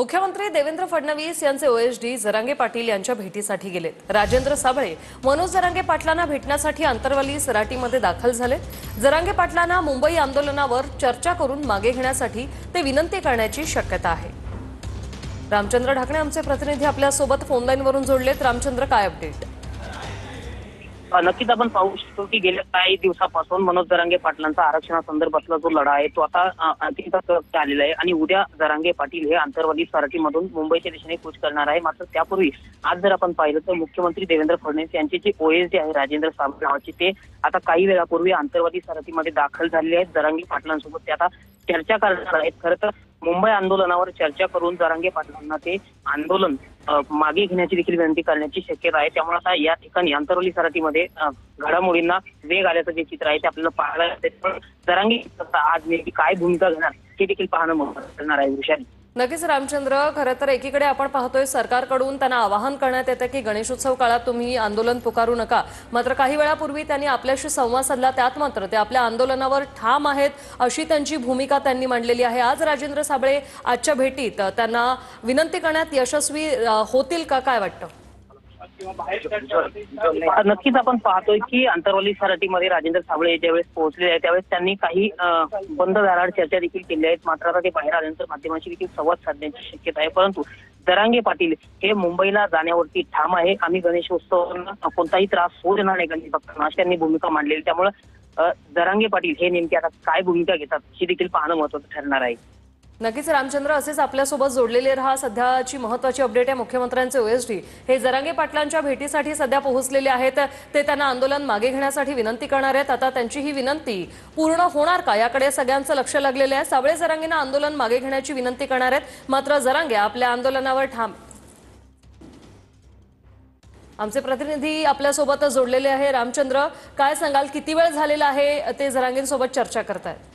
मुख्यमंत्री देवेंद्र फडणवीस यांचे ओएसडी जरांगे पाटील यांच्या भेटीसाठी गेलेत। राजेंद्र साबळे मनोज जरांगे पाटलांना भेटण्यासाठी अंतरवली सराटीमध्ये दाखल झाले। जरांगे पाटलांना मुंबई आंदोलनावर चर्चा करून मागे घेण्यासाठी ते विनंती करण्याची शक्यता आहे। रामचंद्र ढाकणे आमचे प्रतिनिधी आपल्या सोबत फोन लाईनवरून जोडलेत। रामचंद्र, काय अपडेट? नक्कीच आपण पाहू शकतो की गेल्या काही दिवसापासून मनोज जरांगे पाटलांचा आरक्षणासंदर्भातला जो लढा आहे तो आता अंतिम टप्प्यात आलेला आहे आणि उद्या जरांगे पाटील हे अंतरवाली सराटीमधून मुंबईच्या दिशेने कूच करणार आहे। मात्र त्यापूर्वी आज जर आपण पाहिलं तर मुख्यमंत्री देवेंद्र फडणवीस यांची जी ओएसडी आहे राजेंद्र साबळे नावाची, ते आता काही वेळापूर्वी अंतरवाली सराटीमध्ये दाखल झालेले आहेत। जरांगे पाटलांसोबत ते आता चर्चा करणार आहेत। खरं तर मुंबई आंदोलनावर चर्चा करून जरांगे पाटलांना ते आंदोलन मागे घेण्याची देखील विनंती करण्याची शक्यता आहे। त्यामुळे आता या ठिकाणी अंतरवली सराटीमध्ये घडामोडींना वेग आल्याचं जे चित्र आहे ते आपल्याला पाहायला येते। पण जरांगे आज नेमकी काय भूमिका घेणार हे देखील पाहणं महत्त्वाचं ठरणार आहे। वृषाली, नक्कीच रामचंद्र, खरं तर एकीकडे आपण पाहतोय सरकारकडून त्यांना आवाहन करण्यात येतं की गणेशोत्सव काळात तुम्ही आंदोलन पुकारू नका। मात्र काही वेळापूर्वी त्यांनी आपल्याशी संवाद साधला, त्यात मात्र ते आपल्या आंदोलनावर ठाम आहेत अशी त्यांची भूमिका त्यांनी मांडलेली आहे। आज राजेंद्र साबळे आजच्या भेटीत त्यांना विनंती करण्यात यशस्वी होतील का, काय वाटतं? नक्कीच आपण पाहतोय की अंतरवली सराटीमध्ये राजेंद्र साबळे ज्यावेळेस पोहोचले आहे त्यावेळेस त्यांनी काही बंद दाराआड चर्चा देखील केली आहेत। मात्र आता ते बाहेर आल्यानंतर माध्यमांशी देखील संवाद साधण्याची शक्यता आहे। परंतु जरांगे पाटील हे मुंबईला जाण्यावरती ठाम आहे। आम्ही गणेशोत्सवांना कोणताही त्रास होऊ देणार नाही गणेश भक्तांना, अशी त्यांनी भूमिका मांडलेली। त्यामुळे जरांगे पाटील हे नेमके आता काय भूमिका घेतात ही देखील पाहणं महत्त्वाचं ठरणार आहे। नक्कीच रामचंद्र, असेच आपल्यासोबत जोडलेले रहा। सध्याची महत्त्वाची अपडेट आहे, मुख्यमंत्र्यांचे ओएसडी हे जरांगे पाटलांच्या भेटीसाठी सध्या पोहोचलेले आहेत। ते त्यांना आंदोलन मागे घेण्यासाठी विनंती करणार आहेत। आता त्यांची ही विनंती पूर्ण होणार का याकडे सगळ्यांचं लक्ष लागलेलं आहे। साबळे जरांगेंना आंदोलन मागे घेण्याची विनंती करणार आहेत, मात्र जरांगे आपल्या आंदोलनावर ठाम। आमचे प्रतिनिधी आपल्यासोबत जोडलेले आहे। रामचंद्र, काय सांगाल, किती वेळ झालेला आहे ते जरांगेंसोबत चर्चा करतायत?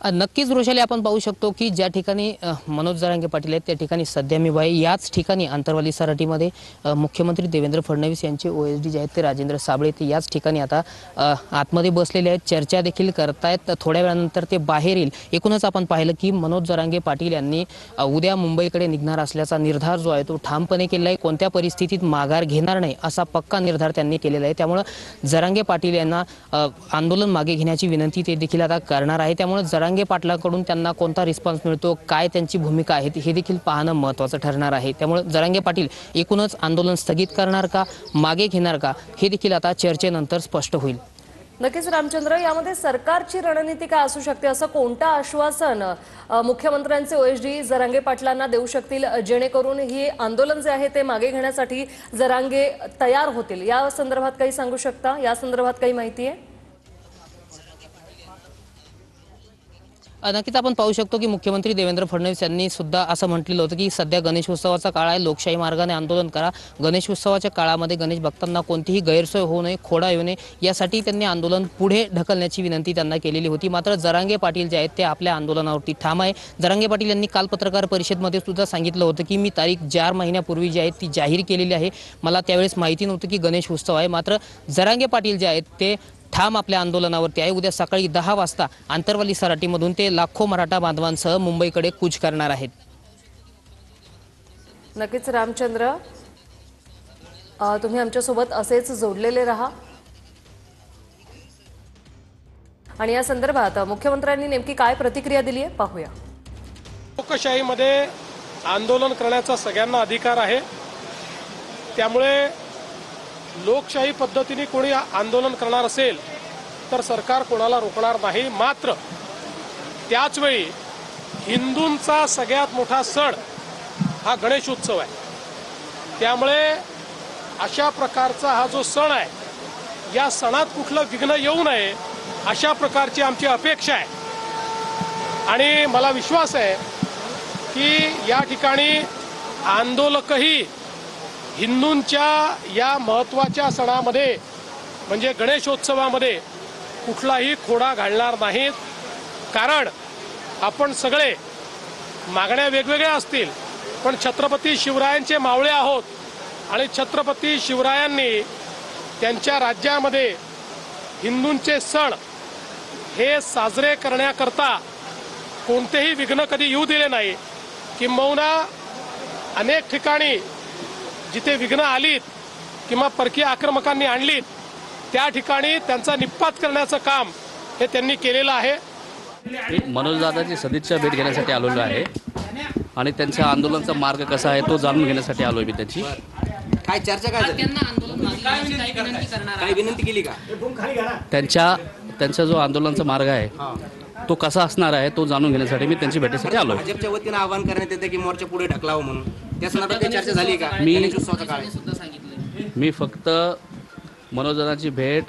नक्कीच वृषाली, आपण पाहू शकतो की ज्या ठिकाणी मनोज जरांगे पाटील आहेत त्या ठिकाणी सध्या मी आहे। याच ठिकाणी अंतरवाली सराटीमध्ये मुख्यमंत्री देवेंद्र फडणवीस यांचे ओएसडी जे आहेत ते राजेंद्र साबळे ते याच ठिकाणी आता आतमध्ये बसलेले आहेत, चर्चा देखील करतायत। थोड्या वेळानंतर ते बाहेर येईल। एकूणच आपण पाहिलं की मनोज जरांगे पाटील यांनी उद्या मुंबईकडे निघणार असल्याचा निर्धार जो आहे तो ठामपणे केलेला आहे। कोणत्या परिस्थितीत माघार घेणार नाही असा पक्का निर्धार त्यांनी केलेला आहे। त्यामुळे जरांगे पाटील यांना आंदोलन मागे घेण्याची विनंती ते देखील आता करणार आहे। त्यामुळे जरांगे पाटलांकडून त्यांना कोणता रिस्पॉन्स मिळतो, काय त्यांची भूमिका आहे हे देखील पाहणं महत्त्वाचं ठरणार आहे। त्यामुळे जरांगे पाटील एकूणच आंदोलन स्थगित करणार का, मागे घेणार का, हे देखील आता चर्चेनंतर स्पष्ट होईल। नक्कीच रामचंद्र, यामध्ये सरकारची रणनीती काय असू शकते? असं कोणतं आश्वासन मुख्यमंत्र्यांचे ओएसडी जरांगे पाटलांना देऊ शकतील जेणेकरून हे आंदोलन जे आहे ते मागे घेण्यासाठी जरांगे तयार होतील? या संदर्भात काही सांगू शकता? या संदर्भात काही माहिती आहे? नक्कीच आपण पाहू शकतो की मुख्यमंत्री देवेंद्र फडणवीस यांनी सुद्धा असं म्हटलेलं होतं की सध्या गणेशोत्सवाचा काळ आहे, लोकशाही मार्गाने आंदोलन करा। गणेशोत्सवाच्या काळामध्ये गणेश भक्तांना कोणतीही गैरसोय होऊ नये, खोडा येऊ नये, यासाठी त्यांनी आंदोलन पुढे ढकलण्याची विनंती त्यांना केलेली होती। मात्र जरांगे पाटील जे आहेत ते आपल्या आंदोलनावरती ठाम आहे। जरांगे पाटील यांनी काल पत्रकार परिषदेमध्ये सुद्धा सांगितलं होतं की मी तारीख 4 महिन्यापूर्वी जी आहे ती जाहीर केलेली आहे। मला त्यावेळेस माहिती नव्हतं की गणेशोत्सव आहे। मात्र जरांगे पाटील जे आहेत ते ठाम आपल्या आंदोलनावरती आहे। उद्या सकाळी 10 वाजता अंतरवली सराटीमधून ते लाखो मराठा बांधवांसह मुंबईकडे कूच करणार आहेत। नक्कीच रामचंद्र, तुम्ही आमच्यासोबत असेच जोडलेले रहा। आणि या संदर्भात मुख्यमंत्र्यांनी नेमकी काय प्रतिक्रिया दिली आहे पाहूया। लोकशाहीमध्ये आंदोलन करण्याचा सगळ्यांना अधिकार आहे। त्यामुळे लोकशाही पद्धतीने कोणी आंदोलन करणार असेल तर सरकार कोणाला रोखणार नाही। मात्र त्याचवेळी हिंदूंचा सगळ्यात मोठा सण हा गणेशोत्सव आहे। त्यामुळे अशा प्रकारचा हा जो सण आहे या सणात कुठलं विघ्न येऊ नये अशा प्रकारची आमची अपेक्षा आहे। आणि मला विश्वास आहे की या ठिकाणी आंदोलकही हिंदूंच्या या महत्त्वाच्या सणामध्ये म्हणजे गणेशोत्सवामध्ये कुठलाही खोडा घालणार नाहीत। कारण आपण सगळे मागण्या वेगवेगळ्या असतील पण छत्रपती शिवरायांचे मावळे आहोत आणि छत्रपती शिवरायांनी त्यांच्या राज्यामध्ये हिंदूंचे सण हे साजरे करण्याकरता कोणतेही विघ्न कधी येऊ दिले नाही. किंबहुना अनेक ठिकाणी जिथे विघ्न आलीत किंवा परकीय आक्रमकांनी आणलीत त्या ठिकाणी त्यांचा निपात करण्याचं काम हे त्यांनी केलेलं आहे. मनोजदादाची सदिच्छा भेट घेण्यासाठी आलेलो आहे आणि त्यांच्या आंदोलनाचा मार्ग कसा आहे तो जाणून घेण्यासाठी आलोय मी त्याची. काय चर्चा काय झाली? काय विनंती केली का? त्यांचा जो आंदोलनाचा मार्ग आहे तो कसा असणार आहे तो जाणून घेण्यासाठी मी त्यांची भेटीसाठी आलोय. भाजपच्या वतीनं आवाहन करण्यात येतं की मोर्चा पुढे ढकलावं म्हणून, त्या संदर्भात काही चर्चा झाली का? मी- गणेशोत्सवाचा काळ आहे. मी फक्त मनोजदादाची भेट,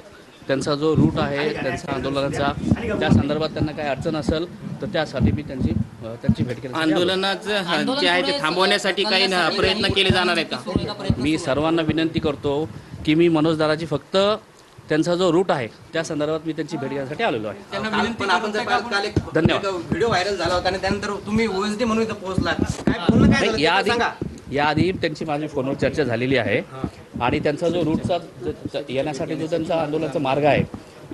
त्यांचा जो रूट आहे त्यांचा आंदोलनाचा, त्या संदर्भात त्यांना काही अडचण असेल तर त्यासाठी मी त्यांची भेट केली. आंदोलनाचं जे आहे ते थांबवण्यासाठी काही प्रयत्न केले जाणार आहेत का? मी सर्वांना विनंती करतो की मी मनोजदादाची फक्त त्यांचा जो रूट आहे त्या संदर्भात मी त्यांची भेट घेण्यासाठी आलेलो आहे. पण आपण जर पाहिलं काल एक धन्यवाद. व्हिडिओ व्हायरल झाला होता आणि त्यानंतर तुम्ही OSD म्हणून इथं पोहोचलात. काय बोलणं काय झालं ते याआधी सांगा. याआधी त्यांची माझी फोनवर चर्चा झालेली आहे आणि त्यांचा जो रूटचा येण्यासाठी जो त्यांचा आंदोलनाचा मार्ग आहे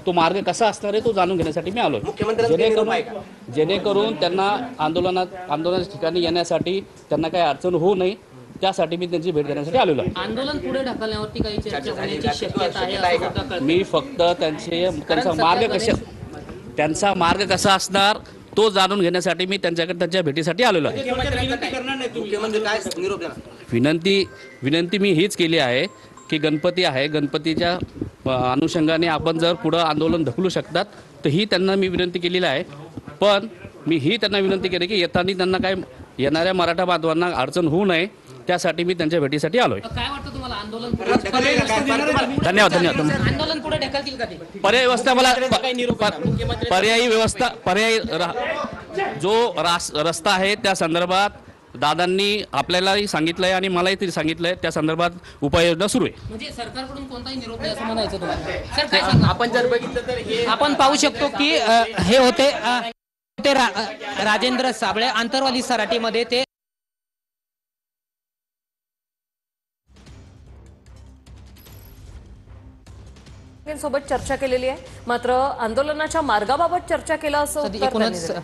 तो मार्ग कसा असणार आहे तो जाणून घेण्यासाठी मी आलो. मुख्यमंत्र्यांचा निरोप आहे का? जेणेकरून त्यांना आंदोलनाच्या ठिकाणी येण्यासाठी त्यांना काही अडचण होऊ नये त्यासाठी मी त्यांची भेट घेण्यासाठी आलेलो आहे. आंदोलन पुढे ढकलण्यावरती काही चर्चा होण्याची शक्यता आहे असं होतं का? मी फक्त त्यांचा मार्ग कसा असणार तो जाणून घेण्यासाठी मी त्यांच्या भेटीसाठी आलेलो आहे. मुख्यमंत्री काय निरोप देणार? विनंती मी हीच केली आहे की गणपती आहे, गणपतीच्या अनुषंगाने आपण जर पुढं आंदोलन ढकलू शकतात तर ही त्यांना मी विनंती केलेली आहे. पण मी ही त्यांना विनंती केली की येताना त्यांना काय येणाऱ्या मराठा बांधवांना अडचण होऊ नये त्यासाठी मी त्यांच्या भेटीसाठी आलोय. काय वाटतं तुम्हाला आंदोलन धन्यवाद. आंदोलन पुढे ढकलतील का ते? पर्यायी जो रस्ता आहे त्या संदर्भात दादांनी आपल्यालाही सांगितलंय आणि मलाही तरी सांगितलंय त्या संदर्भात उपाययोजना सुरू आहे. म्हणजे सरकारकडून कोणताही निरोप नाही असं म्हणायचं तुम्हाला? सर काय सांगा? आपण जर बघितलं तर हे आपण पाहू शकतो की हे होते राजेंद्र साबळे आंतरवाली सराटीमध्ये ते सोबत चर्चा केलेली आहे. मात्र आंदोलनाच्या मार्गाबाबत चर्चा केला असं उत्तर त्यांनी दिलं.